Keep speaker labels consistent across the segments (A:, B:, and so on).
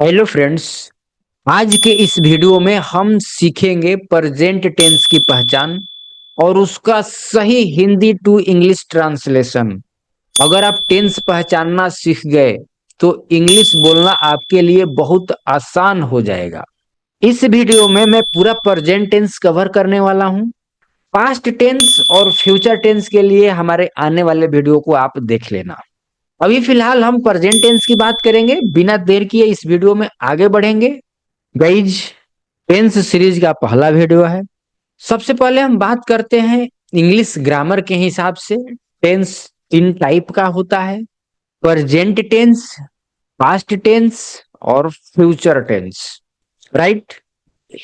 A: Hello friends. आज के इस वीडियो में हम सीखेंगे प्रेजेंट टेंस की पहचान और उसका सही हिंदी टू इंग्लिश ट्रांसलेशन। अगर आप टेंस पहचानना सीख गए तो इंग्लिश बोलना आपके लिए बहुत आसान हो जाएगा। इस वीडियो में मैं पूरा प्रेजेंट टेंस कवर करने वाला हूं। पास्ट टेंस और फ्यूचर टेंस के लिए हमारे आने वाले वीडियो को आप देख लेना। अभी फिलहाल हम प्रेजेंट टेंस की बात करेंगे। बिना देर किए इस वीडियो में आगे बढ़ेंगे। गाइज, टेंस सीरीज का पहला वीडियो है। सबसे पहले हम बात करते हैं इंग्लिश ग्रामर के हिसाब से। टेंस तीन टाइप का होता है: प्रेजेंट टेंस, पास्ट टेंस और फ्यूचर टेंस। राइट।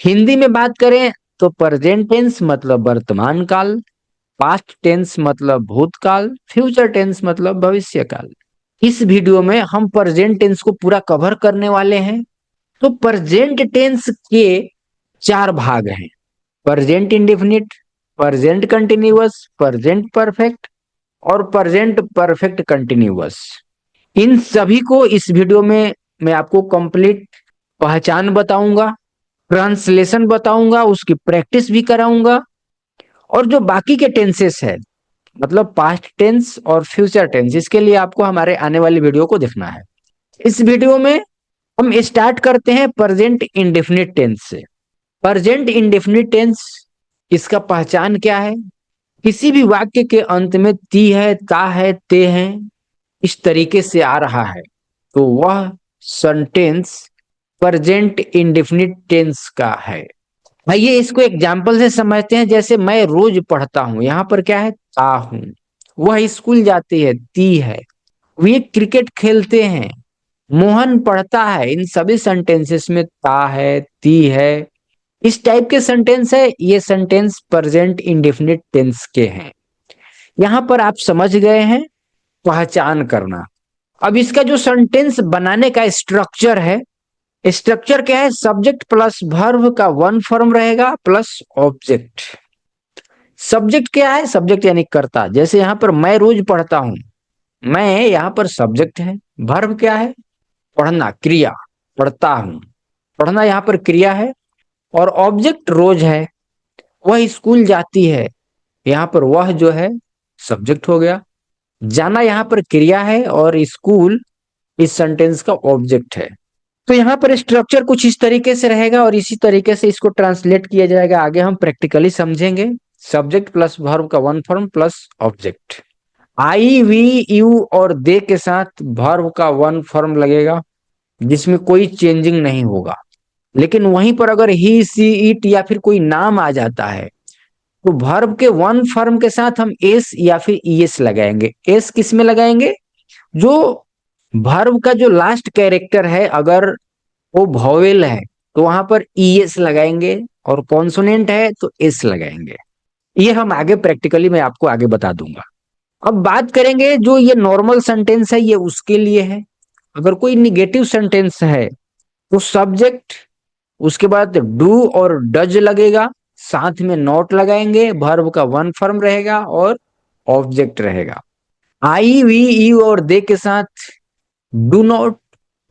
A: हिंदी में बात करें तो प्रेजेंट टेंस मतलब वर्तमान काल, पास्ट टेंस मतलब भूतकाल, फ्यूचर टेंस मतलब भविष्य काल। इस वीडियो में हम प्रेजेंट टेंस को पूरा कवर करने वाले हैं। तो प्रेजेंट टेंस के चार भाग हैं: present indefinite, present continuous, present perfect और प्रेजेंट परफेक्ट कंटिन्यूअस। इन सभी को इस वीडियो में मैं आपको कंप्लीट पहचान बताऊंगा, ट्रांसलेशन बताऊंगा, उसकी प्रैक्टिस भी कराऊंगा। और जो बाकी के टेंसेस है मतलब पास्ट टेंस और फ्यूचर टेंस, इसके लिए आपको हमारे आने वाली वीडियो को देखना है। इस वीडियो में हम स्टार्ट करते हैं प्रेजेंट इंडेफिनिट टेंस से। प्रेजेंट इंडेफिनिट टेंस, इसका पहचान क्या है? किसी भी वाक्य के अंत में ती है, ता है, ते हैं, इस तरीके से आ रहा है तो वह सेंटेंस प्रेजेंट इंडेफिनिट टेंस का है। आइए इसको एग्जाम्पल से समझते हैं। जैसे मैं रोज पढ़ता हूं, यहां पर क्या है? ता हूं। वह स्कूल जाती है, ती है। वे क्रिकेट खेलते हैं, मोहन पढ़ता है। इन सभी सेंटेंसेस में ता है, ती है, इस टाइप के सेंटेंस है। ये सेंटेंस प्रेजेंट इंडेफिनिट टेंस के हैं। यहां पर आप समझ गए हैं पहचान करना। अब इसका जो सेंटेंस बनाने का स्ट्रक्चर है, स्ट्रक्चर क्या है? सब्जेक्ट प्लस वर्ब का वन फॉर्म रहेगा प्लस ऑब्जेक्ट। सब्जेक्ट क्या है? सब्जेक्ट यानी कर्ता। जैसे यहां पर मैं रोज पढ़ता हूं, मैं यहां पर सब्जेक्ट है। वर्ब क्या है? पढ़ना, क्रिया, पढ़ता हूं। पढ़ना यहां पर क्रिया है और ऑब्जेक्ट रोज है। वह स्कूल जाती है, यहां पर वह जो है सब्जेक्ट हो गया। जाना यहां पर क्रिया है और स्कूल इस सेंटेंस का ऑब्जेक्ट है। तो यहां पर स्ट्रक्चर कुछ इस तरीके से रहेगा और इसी तरीके से इसको ट्रांसलेट किया जाएगा। आगे हम प्रैक्टिकली समझेंगे। सब्जेक्ट प्लस वर्ब का one form plus object. I, we, you और दे के साथ वर्ब का वन फॉर्म लगेगा जिसमें कोई चेंजिंग नहीं होगा। लेकिन वहीं पर अगर ही, सी, इट या फिर कोई नाम आ जाता है तो वर्ब के वन फॉर्म के साथ हम एस या फिर ईएस लगाएंगे। एस किस में लगाएंगे? जो वर्ब का जो लास्ट कैरेक्टर है, अगर वो वॉवेल है तो वहां पर ईएस लगाएंगे और कॉन्सोनेंट है तो एस लगाएंगे। ये हम आगे प्रैक्टिकली मैं आपको आगे बता दूंगा। अब बात करेंगे जो ये नॉर्मल सेंटेंस है, ये उसके लिए है। अगर कोई निगेटिव सेंटेंस है तो सब्जेक्ट, उसके बाद डू और डज लगेगा, साथ में नॉट लगाएंगे, वर्ब का वन फॉर्म रहेगा और ऑब्जेक्ट रहेगा। आई, वी, यू और दे के साथ डू नॉट,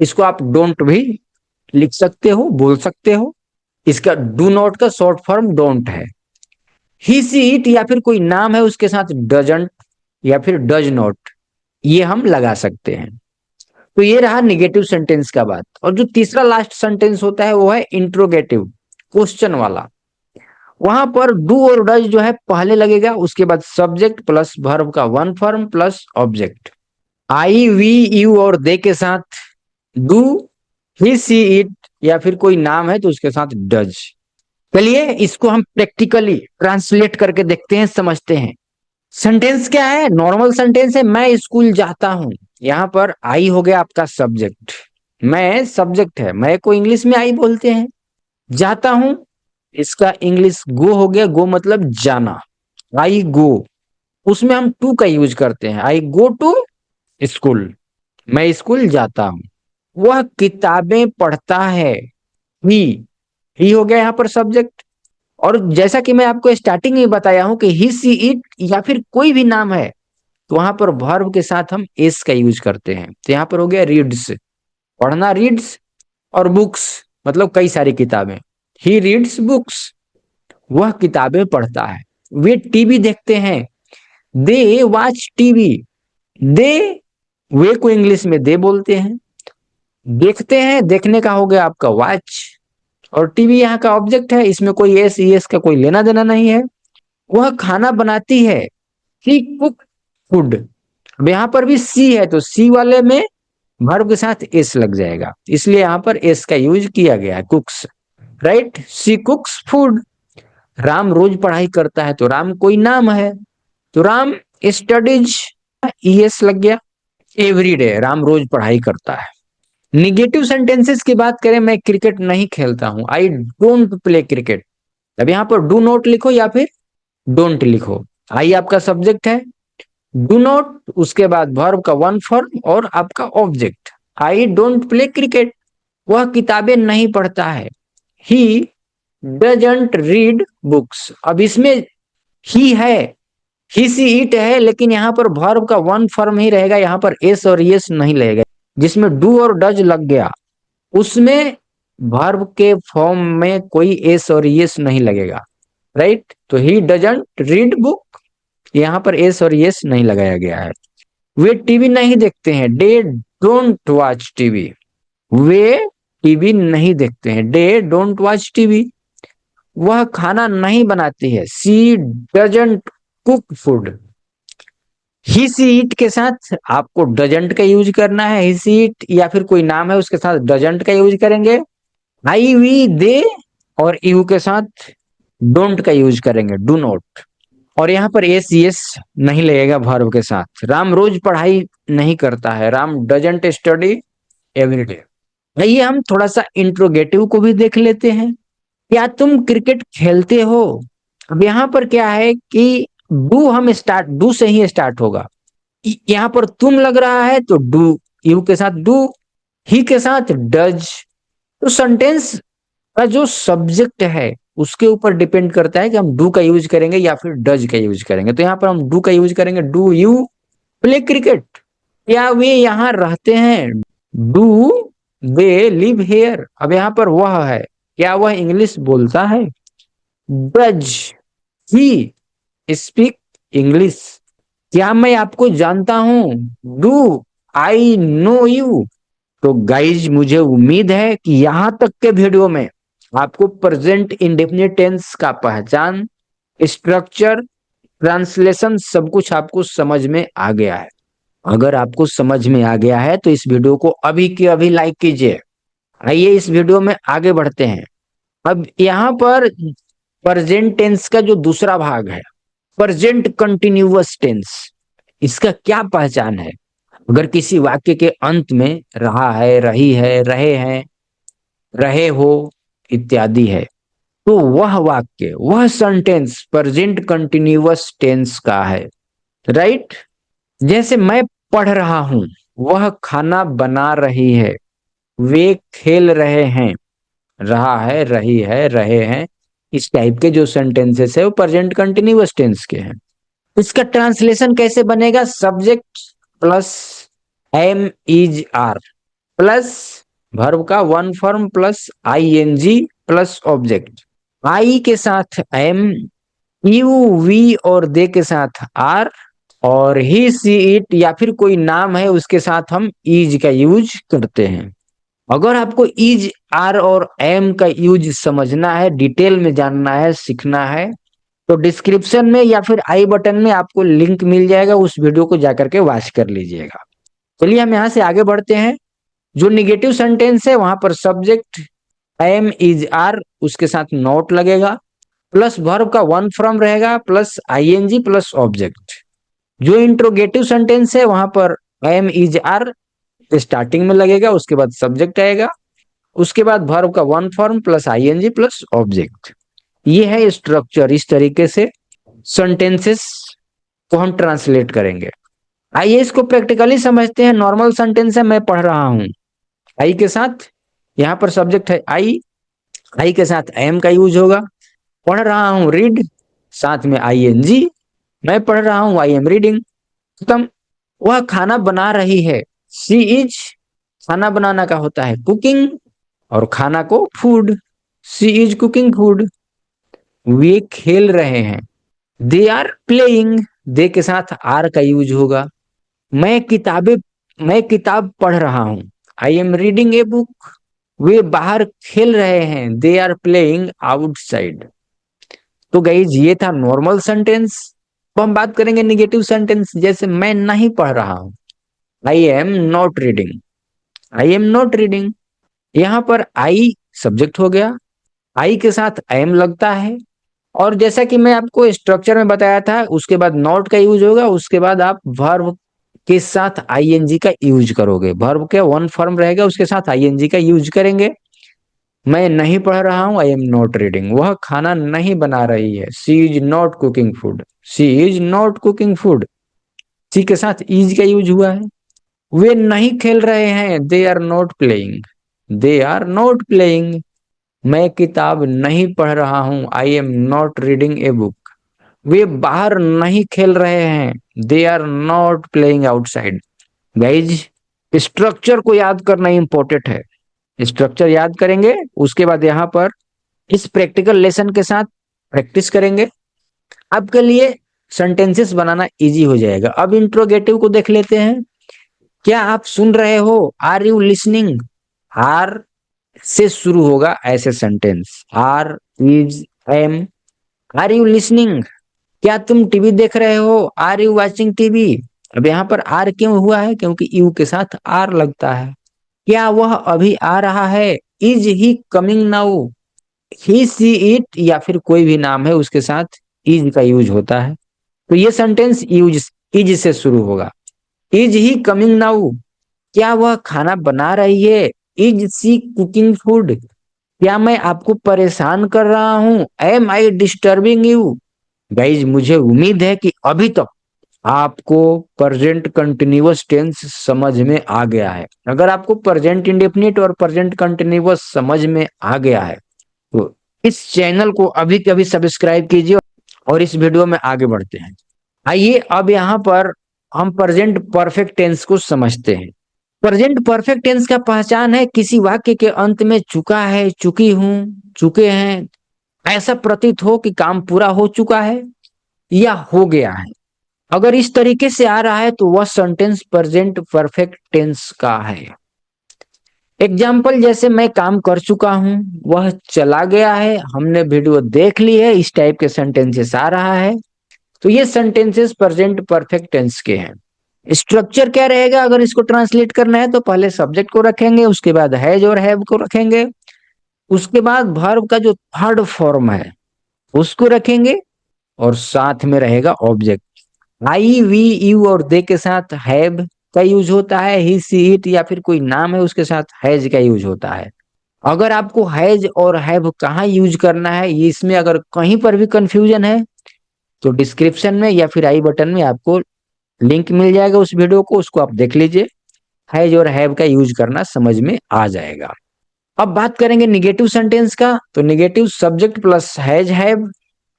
A: इसको आप डोंट भी लिख सकते हो, बोल सकते हो। इसका डू नॉट का शॉर्ट फॉर्म डोंट है। ही, सी, इट या फिर कोई नाम है उसके साथ डजंट या फिर डज नॉट, ये हम लगा सकते हैं। तो ये रहा निगेटिव सेंटेंस का बात। और जो तीसरा लास्ट सेंटेंस होता है वो है इंट्रोगेटिव, क्वेश्चन वाला। वहां पर डू और डज जो है पहले लगेगा, उसके बाद सब्जेक्ट प्लस वर्ब का one form plus object. I, we, you और दे के साथ डू, ही, सी, इट या फिर कोई नाम है तो उसके साथ डज। चलिए इसको हम प्रैक्टिकली ट्रांसलेट करके देखते हैं, समझते हैं। सेंटेंस क्या है? नॉर्मल सेंटेंस है, मैं स्कूल जाता हूं। यहां पर आई हो गया आपका सब्जेक्ट, मैं सब्जेक्ट है, मैं को इंग्लिश में आई बोलते हैं। जाता हूं, इसका इंग्लिश गो हो गया, गो मतलब जाना, आई गो। उसमें हम टू का यूज करते हैं, आई गो टू स्कूल, मैं स्कूल जाता हूं। वह किताबें पढ़ता है, ही, ही हो गया यहाँ पर सब्जेक्ट। और जैसा कि मैं आपको स्टार्टिंग में बताया हूं कि ही, सी, इट या फिर कोई भी नाम है तो वहां पर वर्ब के साथ हम एस का यूज करते हैं। तो यहाँ पर हो गया रीड्स, पढ़ना रीड्स, और बुक्स मतलब कई सारी किताबें। ही रीड्स बुक्स, वह किताबें पढ़ता है। वे टीवी देखते हैं, दे वॉच टीवी। दे, वे को इंग्लिश में दे बोलते हैं। देखते हैं, देखने का हो गया आपका वॉच, और टीवी यहाँ का ऑब्जेक्ट है, इसमें कोई एस ईएस का कोई लेना देना नहीं है। वह खाना बनाती है, सी कुक फूड। अब यहाँ पर भी सी है तो सी वाले में वर्ब के साथ एस लग जाएगा, इसलिए यहाँ पर एस का यूज किया गया है, कुक्स। राइट, सी कुक्स फूड। राम रोज पढ़ाई करता है, तो राम कोई नाम है, तो राम स्टडीज, ईएस लग गया। एवरीडे, राम रोज पढ़ाई करता है। निगेटिव सेंटेंसेस की बात करें, मैं क्रिकेट नहीं खेलता हूं, आई डोंट प्ले क्रिकेट। अब यहाँ पर डू नॉट लिखो या फिर डोंट लिखो। आई आपका सब्जेक्ट है, डू नॉट उसके बाद वर्ब का वन फॉर्म और आपका object. I don't play cricket, वह किताबें नहीं पढ़ता है। He doesn't read books. अब इसमें ही है, ही सी इट है, लेकिन यहाँ पर वर्ब का वन फॉर्म ही रहेगा, यहाँ पर एस और यस नहीं लगेगा। जिसमें डू और डज लग गया उसमें वर्ब के फॉर्म में कोई एस और यस नहीं लगेगा। राइट, तो ही डजंट रीड बुक, यहाँ पर एस और यस नहीं लगाया गया है। वे टीवी नहीं देखते हैं, day don't watch TV. Way TV नहीं देखते हैं, डे डोंट वॉच टीवी। वह खाना नहीं बनाती है, she doesn't cook food. He she it के साथ आपको डजंट का यूज करना है, ही सी इट या फिर कोई नाम है उसके साथ डजंट का यूज करेंगे। आई वी दे और यू के साथ डोंट का यूज करेंगे, डू नॉट। और यहाँ पर एस यस नहीं लगेगा वर्ब के साथ। राम रोज पढ़ाई नहीं करता है, राम डजंट स्टडी एवरीडे। आइए हम थोड़ा सा इंट्रोगेटिव को भी देख लेते हैं। क्या तुम क्रिकेट खेलते हो? अब यहाँ पर क्या है कि डू हम स्टार्ट, डू से ही स्टार्ट होगा। यहाँ पर तुम लग रहा है तो डू, यू के साथ डू, ही के साथ डज। तो सेंटेंस का जो सब्जेक्ट है उसके ऊपर डिपेंड करता है कि हम डू का यूज करेंगे या फिर डज का यूज करेंगे। तो यहाँ पर हम डू का यूज करेंगे, डू यू प्ले क्रिकेट? क्या वे यहाँ रहते हैं? Do they live here? अब यहाँ पर वह है, क्या वह इंग्लिश बोलता है? Does he speak English? क्या मैं आपको जानता हूं? Do I know you? तो गाइज मुझे उम्मीद है कि यहां तक के वीडियो में आपको प्रेजेंट इंडेफिनिट टेंस का पहचान, स्ट्रक्चर, ट्रांसलेशन सब कुछ आपको समझ में आ गया है। अगर आपको समझ में आ गया है तो इस वीडियो को अभी के अभी लाइक कीजिए। आइए इस वीडियो में आगे बढ़ते हैं। अब यहाँ पर प्रेजेंट टेंस का जो दूसरा भाग है, प्रेजेंट कंटिन्यूअस टेंस, इसका क्या पहचान है? अगर किसी वाक्य के अंत में रहा है, रही है, रहे हैं, रहे हो इत्यादि है, तो वह वाक्य, वह सेंटेंस प्रेजेंट कंटिन्यूअस टेंस का है। राइट, जैसे मैं पढ़ रहा हूं, वह खाना बना रही है, वे खेल रहे हैं, रहा है, रही है, रहे हैं, इस टाइप के जो सेंटेंसेस है वो प्रेजेंट कंटिन्यूअस टेंस के हैं। इसका ट्रांसलेशन कैसे बनेगा? Subject plus am is are plus verb का one form plus ING plus object. I के साथ एम, यू वी और दे के साथ आर, और ही सी इट या फिर कोई नाम है उसके साथ हम इज का यूज करते हैं। अगर आपको इज, आर और एम का यूज समझना है, डिटेल में जानना है, सीखना है, तो डिस्क्रिप्शन में या फिर आई बटन में आपको लिंक मिल जाएगा, उस वीडियो को जाकर के वॉच कर लीजिएगा। चलिए हम यहाँ से आगे बढ़ते हैं। जो निगेटिव सेंटेंस है वहां पर सब्जेक्ट एम इज आर उसके साथ नॉट लगेगा, प्लस वर्ब का वन फ्रॉम रहेगा प्लस आईएनजी प्लस ऑब्जेक्ट। जो इंट्रोगेटिव सेंटेंस है वहां पर एम इज आर स्टार्टिंग में लगेगा, उसके बाद सब्जेक्ट आएगा, उसके बाद वर्ब का one form plus ING plus object. ये है स्ट्रक्चर, इस तरीके से सेंटेंसेस को हम ट्रांसलेट करेंगे। आइए इसको प्रैक्टिकली समझते हैं। नॉर्मल सेंटेंस है, मैं पढ़ रहा हूं, आई के साथ यहाँ पर सब्जेक्ट है आई, आई के साथ एम का यूज होगा। पढ़ रहा हूं रीड, साथ में आईएनजी, मैं पढ़ रहा हूं, आई एम रीडिंग, खत्म। वह खाना बना रही है, सी इज, खाना बनाना का होता है कुकिंग, और खाना को food, she is cooking food. वे खेल रहे हैं, दे आर प्लेइंग, दे के साथ आर का यूज होगा। मैं किताबें मैं किताब पढ़ रहा हूं, I am reading a book. वे बाहर खेल रहे हैं, दे आर प्लेइंग आउटसाइड। तो गाइज ये था नॉर्मल सेंटेंस। तो हम बात करेंगे निगेटिव सेंटेंस, जैसे मैं नहीं पढ़ रहा हूं, I am not reading, I am not reading. यहां पर आई सब्जेक्ट हो गया, आई के साथ एम लगता है, और जैसा कि मैं आपको स्ट्रक्चर में बताया था, उसके बाद नॉट का यूज होगा, उसके बाद आप वर्ब के साथ आईएनजी का यूज करोगे। वर्ब के वन फॉर्म रहेगा, उसके साथ आईएनजी का यूज करेंगे। मैं नहीं पढ़ रहा हूं, आई एम नॉट रीडिंग। वह खाना नहीं बना रही है, she is not cooking food, she is not cooking food. She के साथ इज का यूज हुआ है। वे नहीं खेल रहे हैं, they are not playing, they are not playing. मैं किताब नहीं पढ़ रहा हूं, I am not reading a book. वे बाहर नहीं खेल रहे हैं, they are not playing outside. Guys structure को याद करना इंपॉर्टेंट है। स्ट्रक्चर याद करेंगे, उसके बाद यहाँ पर इस प्रैक्टिकल लेसन के साथ प्रैक्टिस करेंगे। आपके लिए सेंटेंसेस बनाना इजी हो जाएगा। अब इंट्रोगेटिव को देख लेते हैं। क्या आप सुन रहे हो, आर यू लिसनिंग। आर से शुरू होगा ऐसे sentence, are, is, am. Are you listening, क्या तुम टीवी देख रहे हो, आर यू वॉचिंग टीवी। अब यहाँ पर आर क्यों हुआ है, क्योंकि यू के साथ आर लगता है। क्या वह अभी आ रहा है, is he coming now. He, she, it या फिर कोई भी नाम है उसके साथ इज का यूज होता है। तो ये सेंटेंस यूज इज से शुरू होगा। इज ही कमिंग नाउ, क्या वह खाना बना रही है, इज सी कुकिंग फूड। क्या मैं आपको परेशान कर रहा हूं, am I disturbing you. Guys मुझे उम्मीद है कि अभी तक आपको प्रेजेंट कंटिन्यूअस टेंस समझ में आ गया है। अगर आपको प्रेजेंट इंडेफिनिट और प्रेजेंट कंटिन्यूअस समझ में आ गया है, तो इस चैनल को अभी के अभी सब्सक्राइब कीजिए और इस वीडियो में आगे बढ़ते हैं। आइए अब यहाँ पर हम प्रेजेंट परफेक्ट टेंस को समझते हैं। प्रेजेंट परफेक्ट टेंस का पहचान है, किसी वाक्य के अंत में चुका है, चुकी हूं, चुके हैं, ऐसा प्रतीत हो कि काम पूरा हो चुका है या हो गया है। अगर इस तरीके से आ रहा है तो वह सेंटेंस प्रेजेंट परफेक्ट टेंस का है। एग्जाम्पल जैसे मैं काम कर चुका हूं, वह चला गया है, हमने वीडियो देख ली है, इस टाइप के सेंटेंसेस आ रहा है। तो ये सेंटेंसेस प्रेजेंट परफेक्ट टेंस के हैं। स्ट्रक्चर क्या रहेगा, अगर इसको ट्रांसलेट करना है तो पहले सब्जेक्ट को रखेंगे, उसके बाद हैज और हैव को रखेंगे, उसके बाद वर्ब का जो थर्ड फॉर्म है उसको रखेंगे, और साथ में रहेगा ऑब्जेक्ट। आई, वी, यू और दे के साथ हैव का यूज होता है, ही, सी, इट या फिर कोई नाम है उसके साथ हैज का यूज होता है। अगर आपको हैज और हैव कहाँ यूज करना है, ये इसमें अगर कहीं पर भी कंफ्यूजन है तो डिस्क्रिप्शन में या फिर आई बटन में आपको लिंक मिल जाएगा उस वीडियो को, उसको आप देख लीजिए। हैज और हैव का यूज करना समझ में आ जाएगा। अब बात करेंगे निगेटिव सेंटेंस का। तो negative subject plus has have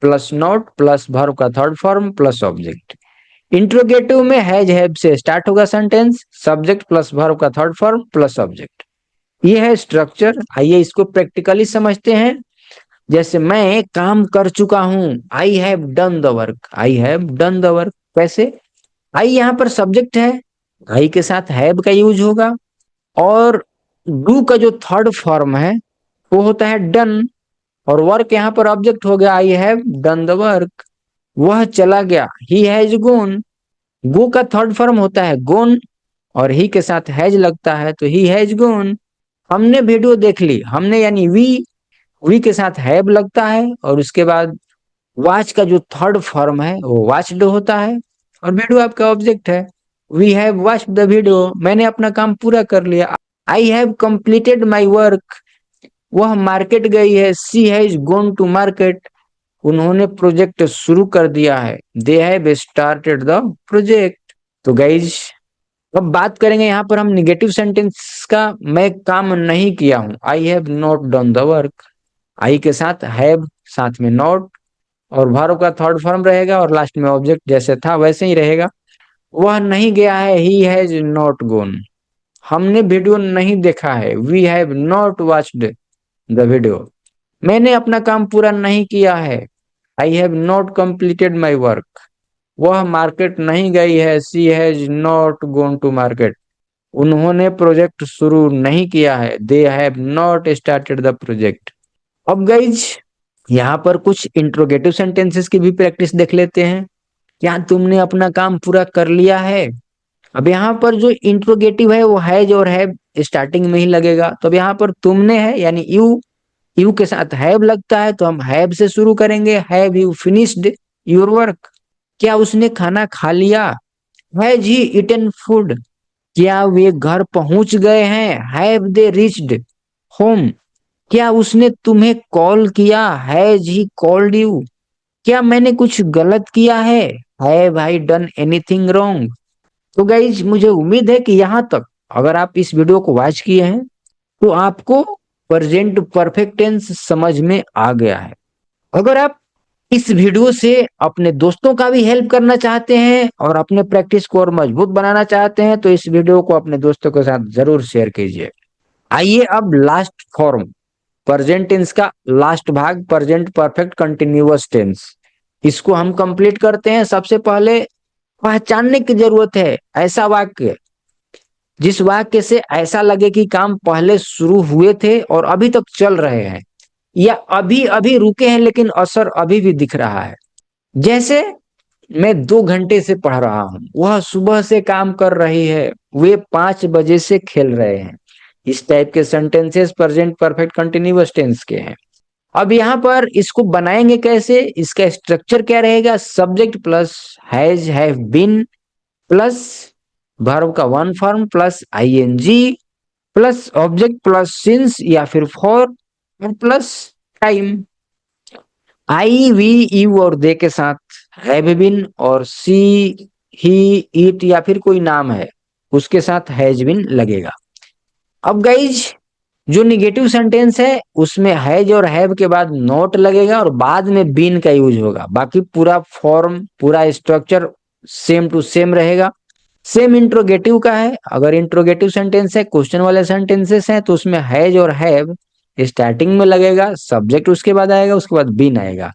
A: plus not plus verb का third form plus object. Interrogative में हैज हैव से स्टार्ट होगा सेंटेंस, सब्जेक्ट प्लस वर्ब का थर्ड फॉर्म प्लस ऑब्जेक्ट। ये है स्ट्रक्चर। आइए इसको प्रैक्टिकली समझते हैं। जैसे मैं काम कर चुका हूं, I have done the work, I have done the work. कैसे, आई यहाँ पर सब्जेक्ट है, आई के साथ हैव का यूज होगा, और डू का जो थर्ड फॉर्म है वो होता है डन, और वर्क यहाँ पर ऑब्जेक्ट हो गया, I have done the work. वह चला गया, ही हैज गोन। गो का थर्ड फॉर्म होता है गोन, और ही के साथ हैज लगता है तो ही हैज गोन। हमने वीडियो देख ली, हमने यानी वी के साथ हैव लगता है, और उसके बाद वॉच का जो थर्ड फॉर्म है वो वॉच्ड होता है, और वीडियो आपका ऑब्जेक्ट है। We have watched the video, मैंने अपना काम पूरा कर लिया। I have completed my work, वह मार्केट गई है, she has gone to market, उन्होंने प्रोजेक्ट शुरू कर दिया है, they have started the project. तो गाइज अब बात करेंगे यहाँ पर हम निगेटिव सेंटेंस का। मैं काम नहीं किया हूं, I have not done the work. I के साथ हैव, साथ में नॉट, और वर्ब का थर्ड फॉर्म रहेगा, और लास्ट में ऑब्जेक्ट जैसे था वैसे ही रहेगा। वह नहीं गया है, ही हैज नॉट गोन। हमने वीडियो नहीं देखा है, we have not watched the video. मैंने अपना काम पूरा नहीं किया है, I have not completed my work. वह मार्केट नहीं गई है, she has not gone to market. उन्होंने प्रोजेक्ट शुरू नहीं किया है, they have not started the project. अब गाइज यहाँ पर कुछ इंट्रोगेटिव सेंटेंसेस की भी प्रैक्टिस देख लेते हैं। क्या तुमने अपना काम पूरा कर लिया है? अब यहाँ पर जो इंट्रोगेटिव है वो हैज और हैव स्टार्टिंग में ही लगेगा। तो अब यहाँ पर तुमने है यानी यू के साथ हैव लगता है, तो हम हैव से शुरू करेंगे, have you finished your work? क्या उसने खाना खा लिया? Has he eaten food? क्या वे घर पहुंच गए हैं? Have they reached home? क्या उसने तुम्हें कॉल किया? Has he called you? क्या मैंने कुछ गलत किया है? Have I done anything wrong? तो गाइज मुझे उम्मीद है कि यहाँ तक अगर आप इस वीडियो को वॉच किए हैं तो आपको प्रेजेंट परफेक्ट टेंस समझ में आ गया है। अगर आप इस वीडियो से अपने दोस्तों का भी हेल्प करना चाहते हैं और अपने प्रैक्टिस को और मजबूत बनाना चाहते हैं तो इस वीडियो को अपने दोस्तों के साथ जरूर शेयर कीजिए। आइए अब लास्ट फॉर्म, प्रेजेंट टेंस का लास्ट भाग, प्रेजेंट परफेक्ट कंटिन्यूअस टेंस, इसको हम कंप्लीट करते हैं। सबसे पहले पहचानने की जरूरत है ऐसा वाक्य जिस वाक्य से ऐसा लगे कि काम पहले शुरू हुए थे और अभी तक चल रहे हैं, या अभी अभी रुके हैं लेकिन असर अभी भी दिख रहा है। जैसे मैं 2 घंटे से पढ़ रहा हूं, वह सुबह से काम कर रही है, वे 5 बजे से खेल रहे हैं। इस टाइप के sentences present perfect continuous tense के हैं। अब यहाँ पर इसको बनाएंगे कैसे, इसका स्ट्रक्चर क्या रहेगा? Subject plus has have been plus verb का one form plus ING plus object plus since या फिर फॉर और plus time. I we you और दे के साथ हैव बीन और सी ही इट या फिर कोई नाम है उसके साथ हैज बीन लगेगा। अब गाइज जो निगेटिव सेंटेंस है उसमें हैज और हैव के बाद नॉट लगेगा और बाद में बीन का यूज होगा। बाकी पूरा फॉर्म पूरा स्ट्रक्चर सेम टू सेम रहेगा। सेम इंट्रोगेटिव का है, अगर इंट्रोगेटिव सेंटेंस है, क्वेश्चन वाले सेंटेंसेस हैं तो उसमें हैज और हैव स्टार्टिंग में लगेगा, सब्जेक्ट उसके बाद आएगा, उसके बाद बीन आएगा।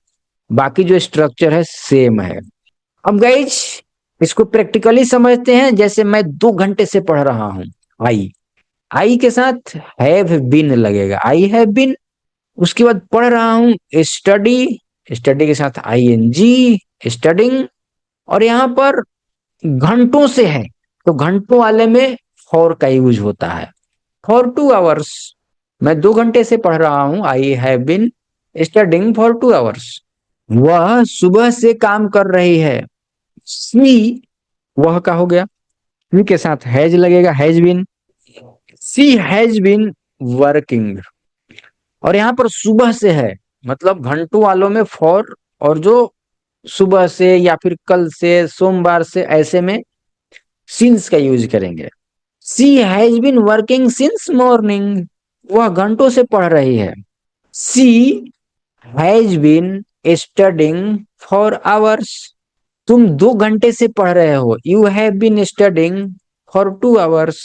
A: बाकी जो स्ट्रक्चर है सेम है। अब गाइज इसको प्रैक्टिकली समझते हैं। जैसे मैं 2 घंटे से पढ़ रहा हूं, आई आई के साथ हैव बीन लगेगा, आई हैव बीन। उसके बाद पढ़ रहा हूं स्टडी, स्टडी के साथ आईएनजी स्टडिंग। और यहां पर घंटों से है तो घंटों वाले में फॉर का यूज होता है, फॉर 2 आवर्स। मैं 2 घंटे से पढ़ रहा हूं, I have been studying for 2 hours. वह सुबह से काम कर रही है, सी वह का हो गया, सी के साथ हैज लगेगा, has been. She has been working. और यहां पर सुबह से है मतलब घंटों वालों में फॉर, और जो सुबह से या फिर कल से सोमवार से ऐसे में सिंस का यूज करेंगे। She has been working since morning, वह घंटों से पढ़ रही है। She has been studying for hours, तुम 2 घंटे से पढ़ रहे हो, you have been studying for 2 hours.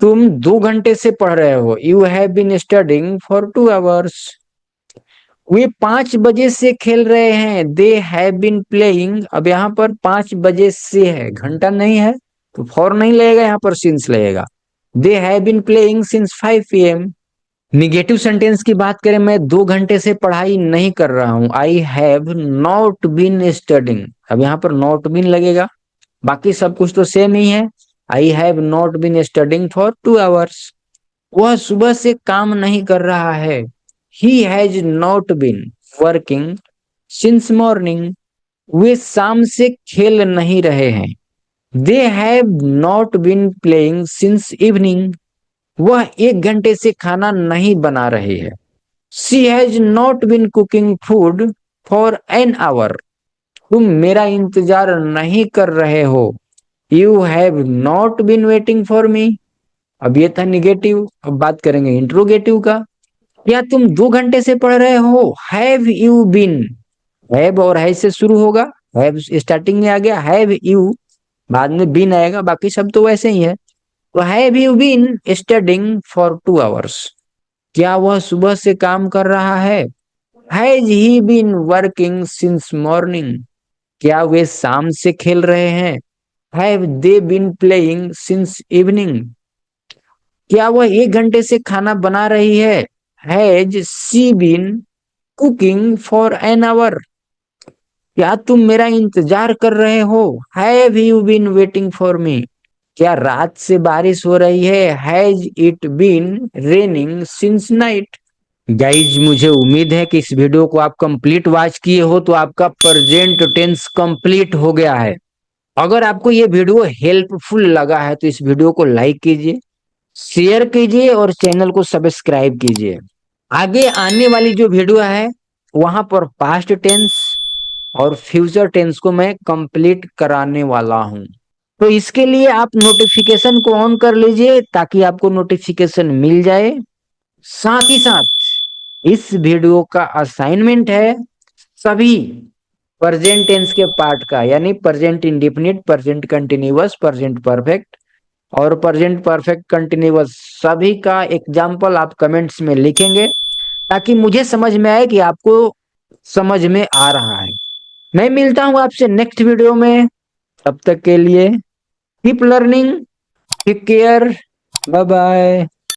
A: तुम 2 घंटे से पढ़ रहे हो, you have been studying for 2 hours. वे 5 बजे से खेल रहे हैं, दे हैव बीन प्लेइंग। अब यहाँ पर 5 बजे से है, घंटा नहीं है तो फॉर नहीं लगेगा, यहाँ पर सिंस लगेगा। They have been playing since 5 PM। Negative sentence की बात करें, मैं 2 घंटे से पढ़ाई नहीं कर रहा हूं, I have not been studying. अब यहाँ पर नॉट बीन लगेगा, बाकी सब कुछ तो सेम ही है। I have not been studying for 2 hours. वह सुबह से काम नहीं कर रहा है, he has not been working since morning. वे शाम से खेल नहीं रहे हैं, they have not been playing since evening. वह 1 घंटे से खाना नहीं बना रही है, she has not been cooking food for an hour. तुम मेरा इंतजार नहीं कर रहे हो, you have not been waiting for मी। अब ये था निगेटिव। अब बात करेंगे इंट्रोगेटिव का। क्या तुम 2 घंटे से पढ़ रहे हो, हैव यू बीन। हैव और है से शुरू होगा, हैव स्टार्टिंग में आ गया, हैव यू बाद में बीन आएगा, बाकी सब तो वैसे ही है। तो have you been studying for 2 hours? क्या वह सुबह से काम कर रहा है? Has he been working since morning? क्या वे शाम से खेल रहे हैं? Have they been playing since evening? क्या वह 1 घंटे से खाना बना रही है? Has she been cooking for an hour? क्या तुम मेरा इंतजार कर रहे हो? Have you been waiting for me? क्या रात से बारिश हो रही है? Has it been raining since night? Guys मुझे उम्मीद है कि इस वीडियो को आप कंप्लीट वॉच किए हो तो आपका प्रेजेंट टेंस कंप्लीट हो गया है। अगर आपको ये वीडियो हेल्पफुल लगा है तो इस वीडियो को लाइक कीजिए, शेयर कीजिए और चैनल को सब्सक्राइब कीजिए। आगे आने वाली जो वीडियो है वहां पर पास्ट टेंस और फ्यूचर टेंस को मैं कंप्लीट कराने वाला हूं। तो इसके लिए आप नोटिफिकेशन को ऑन कर लीजिए ताकि आपको नोटिफिकेशन मिल जाए। साथ ही साथ इस वीडियो का असाइनमेंट है सभी प्रेजेंट टेंस के पार्ट का, यानी present indefinite, present continuous, present perfect और प्रेजेंट परफेक्ट कंटिन्यूअस, सभी का एग्जाम्पल आप कमेंट्स में लिखेंगे ताकि मुझे समझ में आए कि आपको समझ में आ रहा है। मैं मिलता हूं आपसे नेक्स्ट वीडियो में, तब तक के लिए keep learning, take care, bye bye.